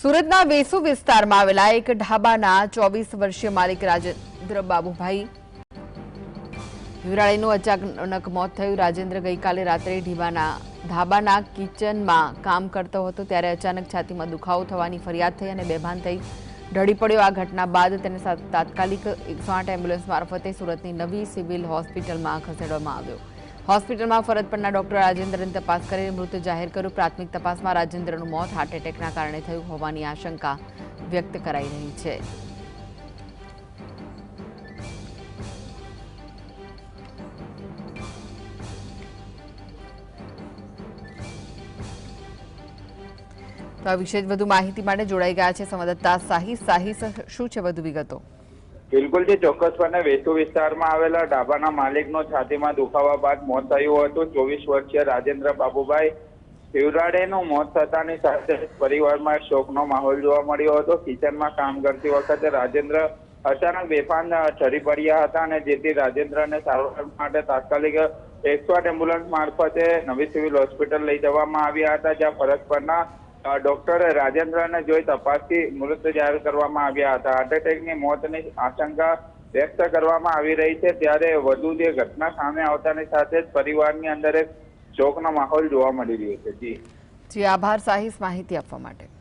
સુરતના વેસુ વિસ્તારમાં આવેલા એક ઢાબાના 24 વર્ષીય માલિક રાજેન્દ્ર બાબુભાઈ વિરાળીનું અચાનક મોત થયું। રાજેન્દ્ર ગઈકાલે રાત્રે ઢાબાના કિચનમાં કામ કરતો હતો ત્યારે અચાનક છાતીમાં દુખાવો થવાની ફરિયાદ થઈ અને બેભાન થઈ ઢળી પડ્યો। આ ઘટના બાદ તેને તાત્કાલિક 108 એમ્બ્યુલન્સ મારફતે સુરતની નવી સિવિલ હોસ્પિટલમાં ખસેડવામાં આવ્યો। હોસ્પિટલમાં ફરજ પરના ડોક્ટર રાજેન્દ્રને તપાસ કરી મૃત જાહેર કર્યું। પ્રાથમિક તપાસમાં રાજેન્દ્રનું મોત હાર્ટ એટેકના કારણે થયું હોવાની આશંકા વ્યક્ત કરાઈ રહી છે। તો આ વિશે વધુ માહિતી માટે જોડાઈ ગયા છે સંવાદદાતા સાહિસ। શું છે વધુ વિગતો? બિલકુલ જી, ચોક્કસપણે વેસુ વિસ્તારમાં આવેલા ઢાબાના માલિકનો છાતીમાં દુખાવા બાદ મોત થયું હતું। 24 વર્ષીય રાજેન્દ્ર બાબુભાઈ શિવરાડેનું મોત થતાની સાથે પરિવારમાં શોકનો માહોલ જોવા મળ્યો હતો। કિચનમાં કામ કરતી વખતે રાજેન્દ્ર અચાનક બેભાન ઠરી પડ્યા હતા અને જેથી રાજેન્દ્રને સારવાર માટે તાત્કાલિક 108 એમ્બ્યુલન્સ મારફતે નવી સિવિલ હોસ્પિટલ લઈ જવામાં આવ્યા હતા, જ્યાં ફરજ પરના ડોક્ટરે રાજેન્દ્રને જોઈ તપાસથી મૃત જાહેર કરવામાં આવ્યા હતા। હાર્ટ એટેકની મોતની આશંકા વ્યક્ત કરવામાં આવી રહી છે, ત્યારે વધુ જે ઘટના સામે આવતાની સાથે જ પરિવારની અંદર એક શોકનો માહોલ જોવા મળી રહ્યો છે। જી આભાર સાહિસ માહિતી આપવા માટે।